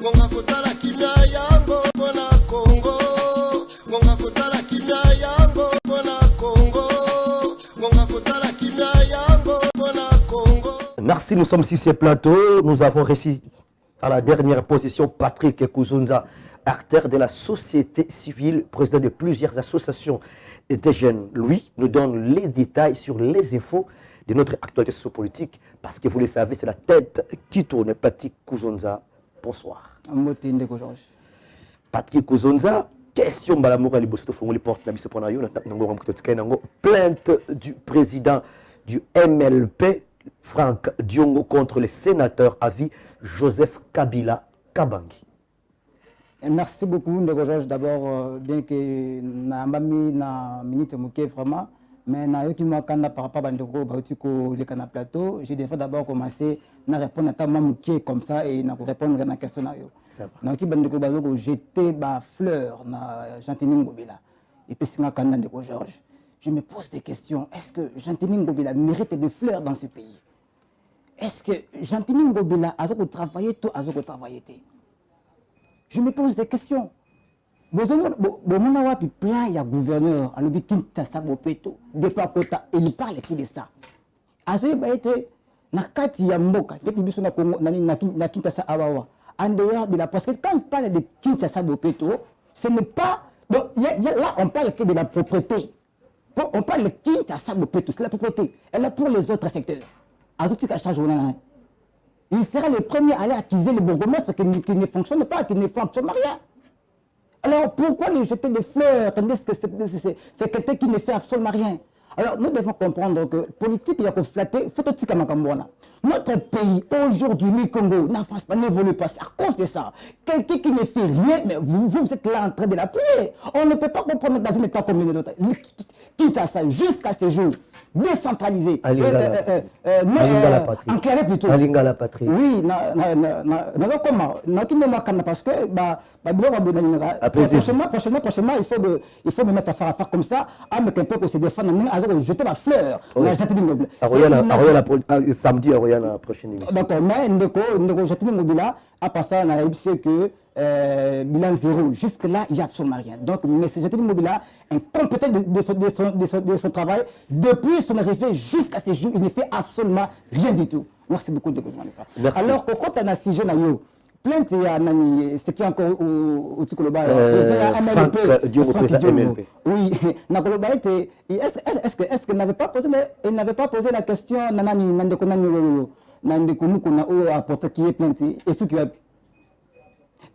Ngonga kosala kimia yango pona Congo. Ngonga kosala kimia yango pona Congo. Ngonga kosala kimia yango pona Congo. Merci, nous sommes sur ce plateau. Nous avons réussi à la dernière position Patrick Kuzunza, acteur de la société civile, président de plusieurs associations et des jeunes. Lui nous donne les détails sur les infos de notre actualité sociopolitique, parce que vous le savez, c'est la tête qui tourne. Patrick Kuzunza, bonsoir. Patrick Kuzunza, question plainte du président du MLP, Franck Diongo, contre le sénateur à vie Joseph Kabila Kabangi. Merci beaucoup, Ndeko Georges. D'abord, bien que na mami na minute moké vraiment, mais na yoki moi quand par rapport à Ndeko Bautiko le canal plateau, je devrais d'abord commencer à répondre à ta moké comme ça et na répondre à la question na yo. Na yoki Ndeko Bazoko jeter ba fleur na Jantini Ngobila et puis c'est quand Ndeko Georges. Je me pose des questions. Est-ce que Jantini Ngobila mérite des fleurs dans ce pays? Est-ce que Jantini Ngobila a travaillé tout, a travaillé? Je me pose des questions. Bon, plein il y a gouverneur, il parle qui de ça. En dehors de la, parce que quand il parle de Kinshasa Bopeto, ce n'est pas. Donc, là, on parle que de la propriété. On parle de Kinshasa Bopeto, c'est la propriété. Elle est pour les autres secteurs. Il sera le premier à aller accuser le bourgmestre qui ne fonctionne pas, qui ne fonctionne rien. Alors pourquoi lui jeter des fleurs tandis que c'est quelqu'un qui ne fait absolument rien? Alors nous devons comprendre que politique, il y a que flatter, notre pays, aujourd'hui, le Congo, n'évolue pas, c'est à cause de ça. Quelqu'un qui ne fait rien, mais vous êtes là en train de l'appuyer. On ne peut pas comprendre dans un état comme le nôtre. Kinshasa, jusqu'à ce jour, décentralisé. Enclavé plutôt. La patrie. Oui, parce que prochainement, il faut me mettre à faire comme ça, avec un peu que se défendre, jeter ma fleur. Samedi, il y a la prochaine émission. D'accord, mais Ndeko jeter Mobila, à part ça, on a réussi que bilan zéro. Jusque-là, il n'y a absolument rien. Donc, M. Jeter Mobila, incompétent de son travail, depuis son arrivée jusqu'à ce jour, il ne fait absolument rien du tout. Merci beaucoup de journaliste. Alors, quand on a si jeune à yo, plainte, ce qui est encore au Tikoloba, Franck Diongo, président MLP. Oui, est-ce qu'il n'avait pas posé la question qui est plainte et ce qui a.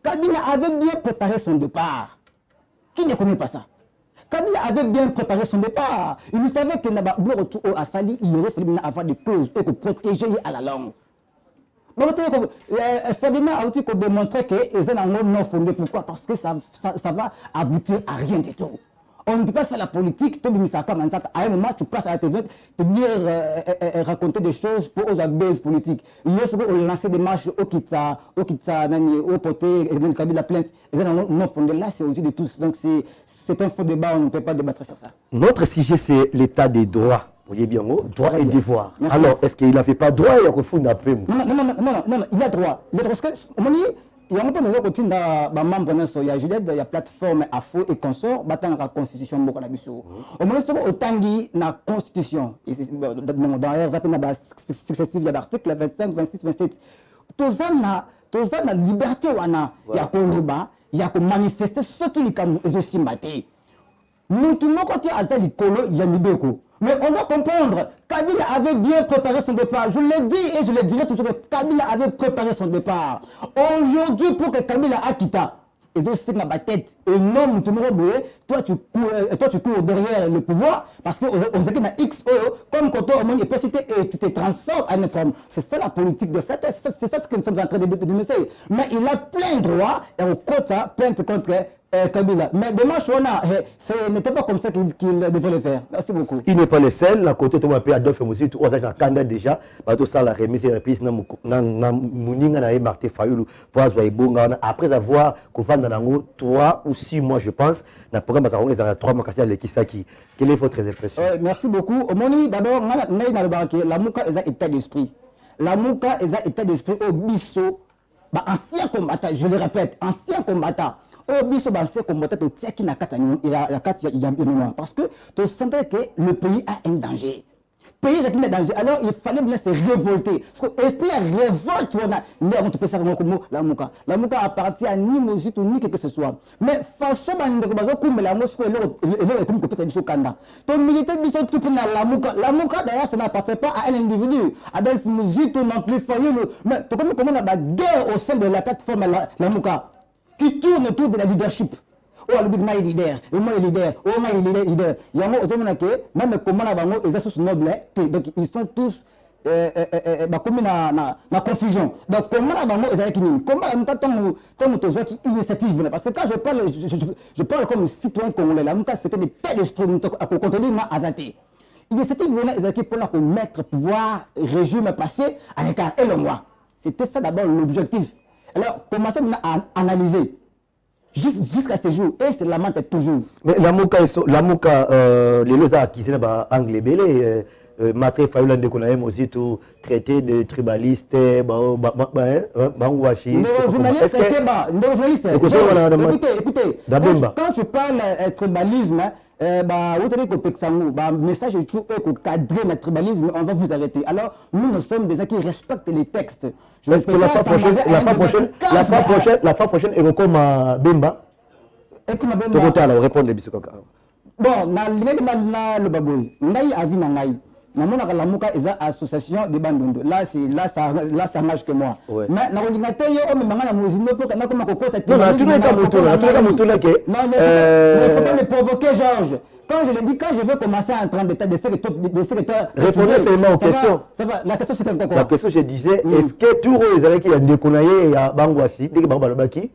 Kabila avait bien préparé son départ. Qui ne connaît pas ça? Kabila avait bien préparé son départ. Il savait que à Sali, il aurait fallu avoir des clauses et que protéger à la langue. Ferdinand a aussi démontré que les gens non fondés. Pourquoi? Parce que ça va aboutir à rien du tout. On ne peut pas faire la politique, à un moment tu passes à la TV, te dire, raconter des choses pour aux abeilles politiques. Il y a souvent lancer des marches au Kitsa, au Poté, et Kabila plainte, les gens non fondés. Là, c'est aussi de tous. Donc c'est un faux débat, on ne peut pas débattre sur ça. Notre sujet, c'est l'état des droits. Vous voyez bien, droit et devoir. Merci. Alors, est-ce qu'il n'avait pas droit? Il y a non, il a droit. Il a droit. Parce que, il y a un peu de côté il y a la plateforme AFO et consort, dans la constitution. Au moins, autant la constitution, dans l'article 25, 26, 27, tous la liberté, il y a manifester ce qui est aussi maté. Nous, tout le monde, quand il y a il y a mais on doit comprendre, Kabila avait bien préparé son départ. Je l'ai dit et je le dirai toujours que Kabila avait préparé son départ. Aujourd'hui, pour que Kabila a quitté, et donc c'est ma tête. Et non, toi tu cours derrière le pouvoir parce qu'on sait a X comme quand on est possible et tu te transformes en un homme. C'est ça la politique de fait. C'est ça ce que nous sommes en train de dénoncer. Mais il a plein de droits et on compte plainte contre Kabila. Mais demain, ce n'était pas comme ça qu'il devait le faire. Merci beaucoup. Il n'est pas le seul. À côté, tu m'appelles Adolphe Moussi, tu as un candidat déjà. Tout ça, la remise et reprise, après avoir couvert dans 3 ou 6 mois, je pense, dans le programme les 3 mois, quelle est votre impression? Merci beaucoup. D'abord, la Mouka est un état d'esprit. La Mouka est un état d'esprit au bisso. bah ancien combattant, je le répète, ancien combattant. Oh, biso ancien combattant, tu tiens qui n'a qu'à parce que tu sentais que le pays a un danger. Le pays est en danger. Alors il fallait bien se révolter. Parce que l'esprit de révolte, on peut faire comme la Mouka. La Mouka appartient à ni Mosit ou ni que ce soit. Mais façon comme la Moscou et l'autre comme peut être Kanda. Ton militaire biso tout pour la Mouka. La Mouka d'ailleurs ça n'appartient pas à un individu. Adolphe Mosit ou non plus Fayoul. Mais comment on a la guerre au sein de la plateforme la Mouka qui tourne autour de la leadership. Oh, le big man est leader, et moi est leader, oh, moi est leader. Il y a même comment la bango, ils sont nobles, donc ils sont tous comme na confusion. Donc comment la bango, ils sont comment on initiative, parce que quand je parle comme citoyen congolais, là, c'était des tels instruments à contenir ma azate. L'initiative est pour mettre pouvoir régime passé à l'écart et le moi. C'était ça d'abord l'objectif. Alors, commencez à analyser. Jusqu'à ce jour, et c'est la menthe toujours. Mais la Mouka, les losa qui sont anglais, belé, Maté Fayoulande qu'on a aussi tout traité de tribaliste, Bangwashi. Journaliste, écoutez, quand tu parles tribalisme, vous savez que message est tout cadré le tribalisme, on va vous arrêter. Alors, nous sommes des gens qui respectent les textes. Est-ce que la fois prochaine, et comme Bemba, tu vas répondre les bisous. Bon, le baboui, Naï a vu Naï. La Mouka est une association de Bandondo. Là, ça marche que moi. Mais dans l'ordinateur, on me demande à nous dire que nous avons un non, tu n'es pas non, il ne faut pas me provoquer, Georges. Quand je le dis, quand je veux commencer à entrer en détail de ce que toi... Répondez seulement aux questions. La question, c'était encore quoi? La question, je disais, est-ce que tout le monde qui a déconnaillé à Bangwasi, dès que Bangwasi,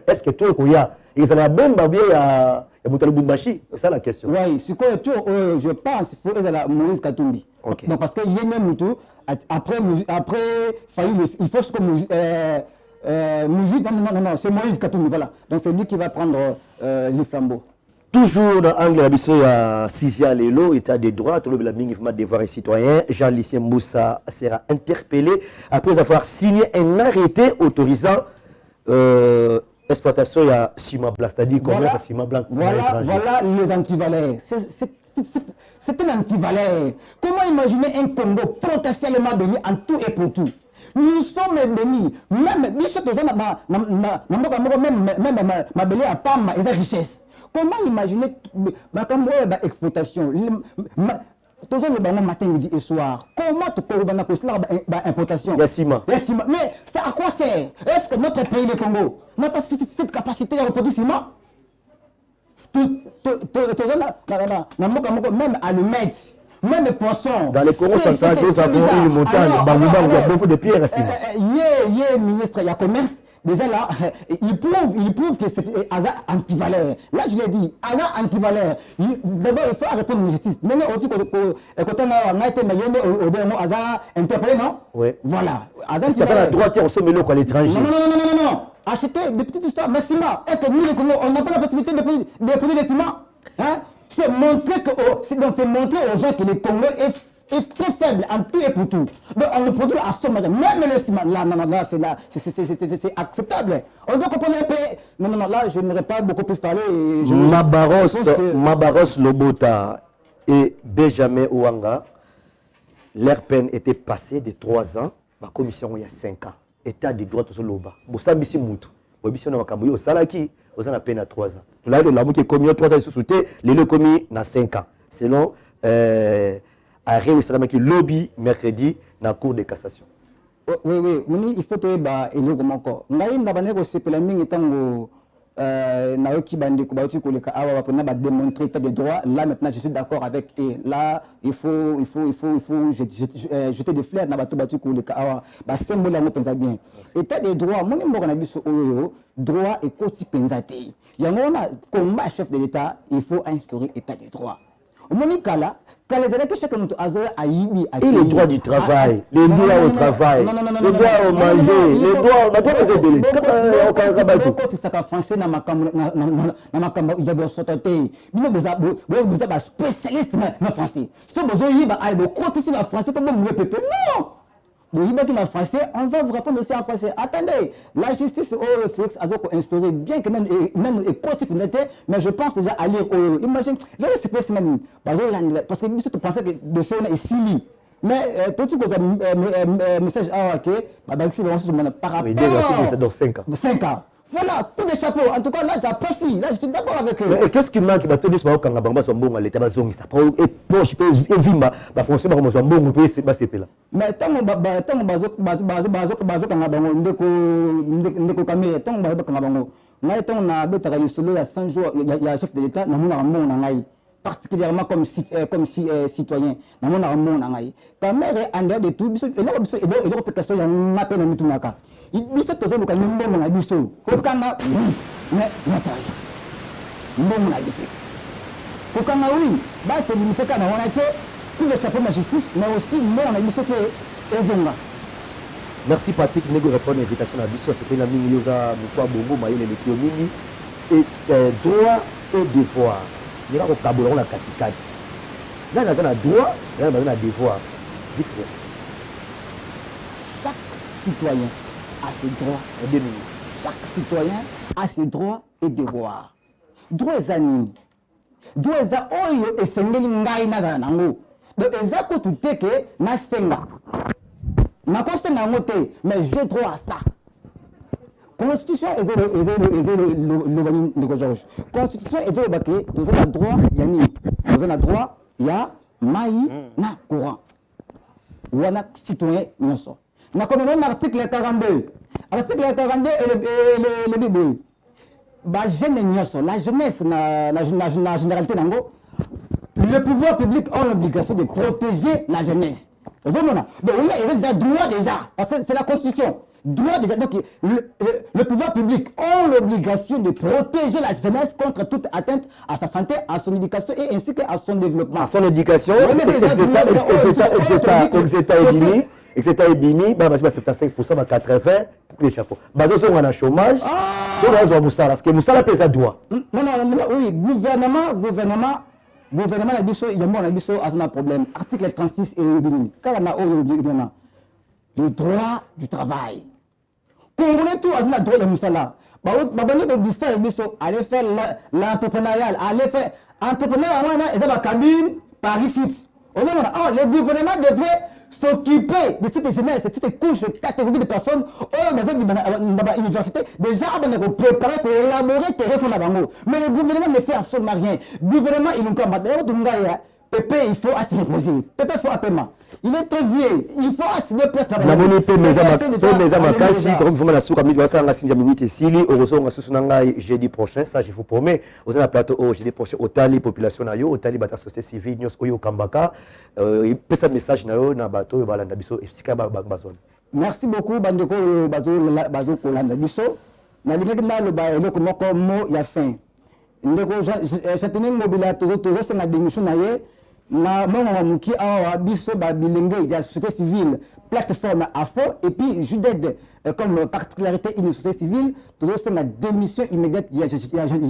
est-ce que tout le monde il y a même c'est ça la question. Oui, ce que je pense qu'il faut être Moïse Katumbi. Okay. Donc parce qu'il y a même Moutou, après il faut que Moïse, non, c'est Moïse Katumbi, voilà. Donc c'est lui qui va prendre le flambeau. Toujours dans l'angle de la Sisia Lelo, État des droits, tout le monde des devoirs citoyens, Jean-Lucien Moussa sera interpellé après avoir signé un arrêté autorisant exploitation à ciment blanc, c'est-à-dire commerce à ciment blanc. Voilà les antivaleurs. C'est un antivaleur. Comment imaginer un Congo potentiellement béni en tout et pour tout? Nous sommes bénis. Même ma belle à Pam et sa richesse. Comment imaginer ma exploitation? Toujours le matin, midi et soir. Comment tu peux importation? Mais ça à quoi sert? Est-ce que notre pays, le Congo, n'a pas cette capacité à reproduire ciment? Même allumettes, même les poissons. Dans les Congo central, nous avons une montagne, il y a beaucoup de pierres à ciment. Il y a ministre, il y a commerce. Déjà là, il prouve que c'est un antivaleur. Là, je l'ai dit, un antivaleur. D'abord, il faut répondre à la justice. Maintenant, on dit que quand on a été interpellé, non? Oui. Voilà. C'est ça la droite, on se met à l'étranger. Non. Acheter des petites histoires. Mais ciment, est-ce que nous, les Congolais, on n'a pas la possibilité de produire des ciments? Hein? C'est montrer aux gens que les Congolais est très faible en tout et pour tout. Donc on le produit à somme. Même le ciment, là, c'est acceptable. On doit comprendre un peu. Non, là, je n'aurais pas beaucoup plus parlé. Mabaros Lobota et Benjamin Ouanga, leur peine était passée de 3 ans, la commission il y a 5 ans. État des droits de l'Oba. Vous savez, si Moutou, vous savez, au Salaki, vous avez peine à 3 ans. Là, la qui est commis 3 ans, les le commis dans 5 ans. Selon arrêt qui lobby mercredi dans la cour de cassation. Oui, il faut que il comment encore. Ngai ndabane ko sepela mingi tango na yoki bandi ko bauti ko le ka awa pour na démontrer état des droits. Là maintenant je suis d'accord avec et là il faut jeter des fleurs na batu batu ko le ka awa ba symbole ngo pensa bien. État des droits moni moko na biso oyo droit et koti pensa te. Yango na combat chef de l'état, il faut instaurer état des droits. Au Monikala, quand les élèves chacun notre azar a yibi et les droits du travail, les droits au travail, les droits au manger, les droits aux aider. Quand tu sais français na makambo ya bo sotote, bino boza ba spécialiste na français. So bozo yiba ay bo côté na français pour me pépé. Non. en français, on va vous répondre aussi en français. Attendez, la justice au Félix a instauré, bien que même mais je pense déjà à lire. Imagine, j'avais ce semaine, parce que tu pensais que de son est Sili. Mais tout ce que message par rapport à 5 ans. 5 ans. Voilà, tous les chapeaux. En tout cas, là, j'apprécie. Là, je suis d'accord avec eux. Mais qu'est-ce qui manque? Quand on a bon à l'état, ça prend et poche, et vimba, forcément, on a bon, c'est là. Mais tant que il y a chef de l'État, particulièrement comme citoyen. Ta mère est en dehors de tout, il y a une il y a c'est limité quand on a été tout le chapeau de la justice, mais aussi nous on a dit que merci Patrick Nego répondre à l'invitation à Bissou, c'était la mini yoga Moutoua Bongo Maïle et Mini et droit et devoir. Il y a un tableau on a katikati. Là on a droit, là on a devoir. Chaque citoyen a ses droits et devoirs. Chaque citoyen a ses droits et devoirs. Droit et anime. Droit et oyo et sengeli ngai na nango. Donc ezako tuteke na senga. Ma consenga ngote, mais j'ai droit à ça. Constitution est le Georges. Constitution est le baquet, nous avons droit yani. Nous avons droit ya maï na courant. Wana citoyen nyonso. Na comme l'article 42. Article 42 et le Bible. La jeunesse, la généralité, le pouvoir public a l'obligation de protéger la jeunesse. Donc, il y a déjà droit déjà, parce que c'est la Constitution. Droit déjà. Donc, le pouvoir public a l'obligation de protéger la jeunesse contre toute atteinte à sa santé, à son éducation et ainsi qu'à son développement. À son éducation, etc. Et bini, c'est à 5%, à 80%, les chapeaux. On a un chômage, on a un moussala, parce que moussala pèse à droit. Oui, gouvernement, la biso, il y a un problème. Article 36 et le bini. Quand on a le droit du travail. Congolais tout, on a le droit de moussala. Allez faire l'entrepreneurial, allez faire entrepreneuriat, et ça va cabine, Paris fixe. Le gouvernement devrait s'occuper de cette jeunesse, de cette couche, catégorie de personnes, dans l'université, déjà pour préparer, pour élaborer tes réponses. Mais le gouvernement ne fait absolument rien. Le gouvernement, il nous combat. Pépé, il faut se reposer. Pépé, il faut un paiement. Il est trop vieux. Il faut assigner place là-bas. La monnaie peut mes amakasi, donc vous m'avez souka mi doit s'en assigner minute ici, au ressort jeudi prochain, ça je vous promets. Au un plateau jeudi prochain, au tali population na yo, au tali bata société civile, nyos oyo kambaka, il peut ça message na yo na bateau balanda biso et sika ba bazone. Merci beaucoup bandeko bazo kolanda biso. Na linga na lo ba eloko moko mo ya fin. Ndeko j'attendais mobile toujours c'est la démission na ye. Na muki awa biso ba bilenge ya société civile plateforme AFO et puis JUDED comme particularité une société civile toujours c'est la démission immédiate il y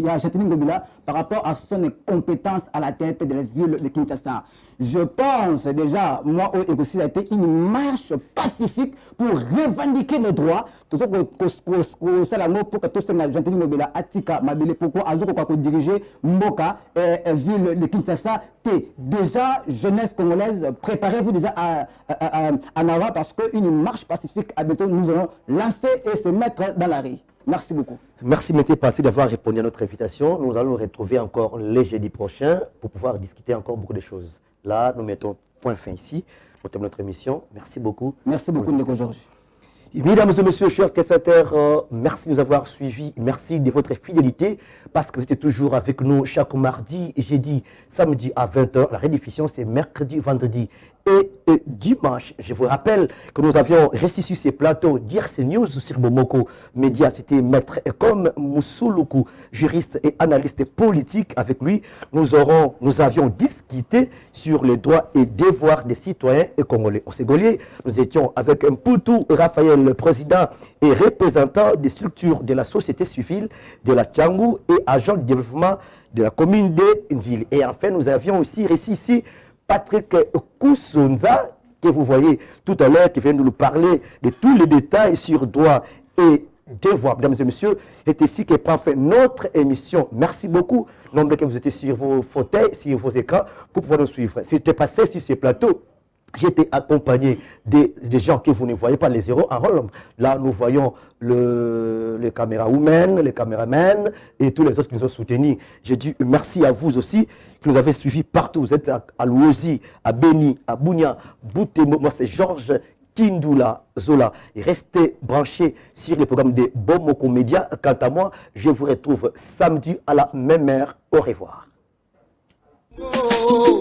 a Jatini Ngobila par rapport à son compétence à la tête de la ville de Kinshasa. Je pense déjà moi aussi a été une marche pacifique pour revendiquer nos droits tout ça que c'est la mot pour que tout ça Jatini Ngobila atika mabele pourquoi azoko ko diriger Mboka ville de Kinshasa déjà jeunesse congolaise préparez-vous déjà à Nawa parce qu'une marche pacifique à bientôt nous allons lancer et se mettre dans la rue. Merci beaucoup. Merci Mété Parti d'avoir répondu à notre invitation. Nous allons nous retrouver encore le jeudi prochain pour pouvoir discuter encore beaucoup de choses. Là, nous mettons point fin ici. Au terme de notre émission. Merci beaucoup. Merci beaucoup, Ndeko Georges. Mesdames et messieurs, chers téléspectateurs, merci de nous avoir suivis, merci de votre fidélité, parce que vous êtes toujours avec nous chaque mardi, jeudi, samedi à 20h. La rediffusion, c'est mercredi, vendredi et dimanche. Je vous rappelle que nous avions reçu ces plateaux d'IRC News sur Bomoko Média. C'était Maître Ekom Moussouloukou, juriste et analyste politique. Avec lui, nous avions discuté sur les droits et devoirs des citoyens et congolais. Au Ségolier, nous étions avec Mpoutou Raphaël, le président et représentant des structures de la société civile de la Tchangou et agent de développement de la commune de Ndjili. Et enfin, nous avions aussi reçu ici Patrick Kousonza, que vous voyez tout à l'heure, qui vient de nous parler de tous les détails sur droit et devoir, mesdames et messieurs, est ici qui prend fin notre émission. Merci beaucoup, nombreux que vous étiez sur vos fauteuils, sur vos écrans, pour pouvoir nous suivre. Si j'étais passé sur ces plateaux, j'étais accompagné des gens que vous ne voyez pas, les zéros en rôle. Là, nous voyons les camérawomen, les caméramens et tous les autres qui nous ont soutenus. Je dis merci à vous aussi, qui nous avez suivis partout. Vous êtes à Louosi, à Beni, à Bounia, Boutemo. Moi, c'est Georges Kindula Zola. Et restez branchés sur les programmes des Bomoko Média. Quant à moi, je vous retrouve samedi à la même heure. Au revoir. Oh,